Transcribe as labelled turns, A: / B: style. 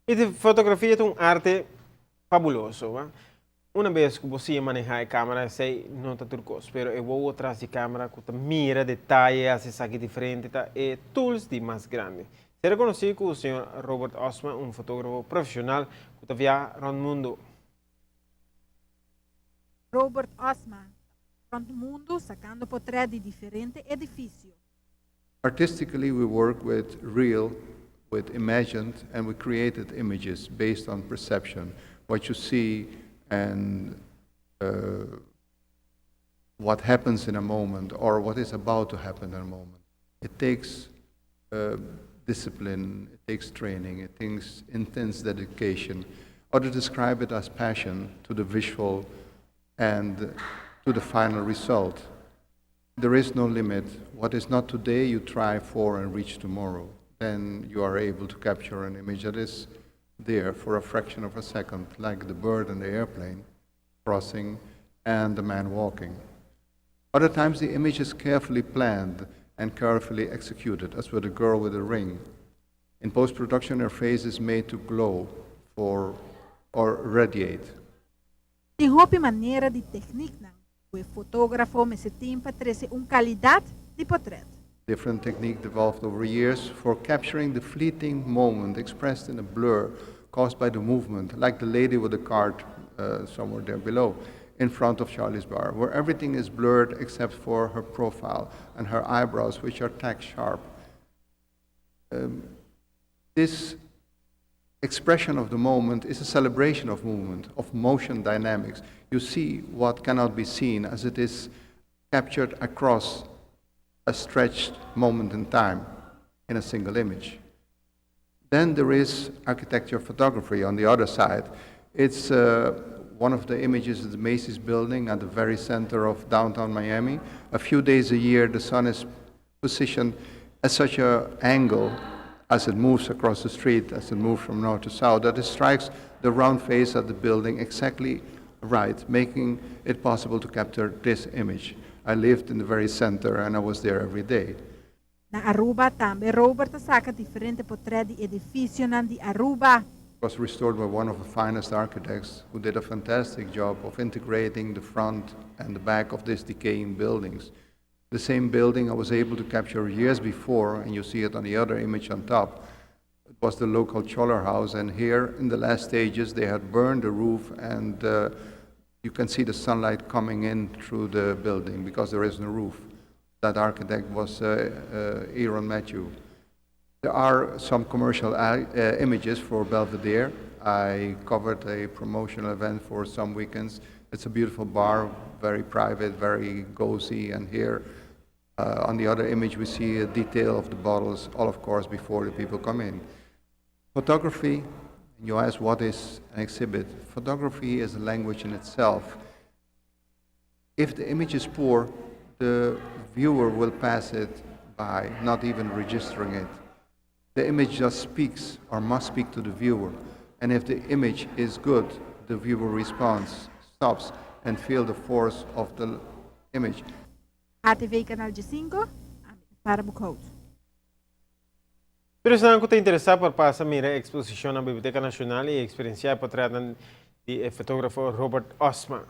A: Y de fotografía es un arte fabuloso, ¿va? Una vez que você manejar a câmera, sei, não está turcos, pero eu vou atrás de câmera, que mira detalhes, hace saque diferente, tá? E tools de mais grande. Se reconhecido que o senhor Robert Osman, um fotógrafo profissional, que viaja rond o mundo.
B: Robert Osman, rond o mundo sacando portrait de diferentes edifícios.
C: Artistically, we work with real, with imagined, and we created images based on perception. What you see and what happens in a moment, or what is about to happen in a moment. It takes discipline, it takes training, it takes intense dedication, or to describe it as passion to the visual and to the final result. There is no limit. What is not today, you try for and reach tomorrow. Then you are able to capture an image that is there for a fraction of a second, like the bird and the airplane crossing and the man walking. Other times the image is carefully planned and carefully executed, as with a girl with a ring. In post-production, her face is made to glow or radiate.
B: Tem hobby maneira de techniek na o fotógrafo me se tem para trazer qualidade de portrait.
C: Different technique developed over years for capturing the fleeting moment expressed in a blur caused by the movement, like the lady with the cart somewhere there below, in front of Charlie's bar, where everything is blurred except for her profile and her eyebrows, which are tack sharp. This expression of the moment is a celebration of movement, of motion dynamics. You see what cannot be seen as it is captured across a stretched moment in time in a single image. Then there is architecture photography on the other side. It's one of the images of the Macy's building at the very center of downtown Miami. A few days a year, the sun is positioned at such an angle as it moves across the street, as it moves from north to south, that it strikes the round face of the building exactly right, making it possible to capture this image. I lived in the very center and I was there every day.
B: Na Aruba também Robert saca diferente portrait de edifício na de Aruba.
C: It was restored by one of the finest architects who did a fantastic job of integrating the front and the back of these decaying buildings. The same building I was able to capture years before, and you see it on the other image on top. It was the local Choller house, and here in the last stages they had burned the roof, and you can see the sunlight coming in through the building because there is no roof. That architect was Aaron Matthew. There are some commercial images for Belvedere. I covered a promotional event for some weekends. It's a beautiful bar, very private, very cozy, and here on the other image we see a detail of the bottles, all of course before the people come in. Photography, you ask what is an exhibit. Photography is a language in itself. If the image is poor, the viewer will pass it by, not even registering it. The image just speaks or must speak to the viewer. And if the image is good, the viewer responds, stops, and feel the force of the image.
B: ATV Canal G5, para Bucode.
A: Pero se não está interessado por passar a exposição na Biblioteca Nacional e experienciar o portrait de fotógrafo Robert Osman.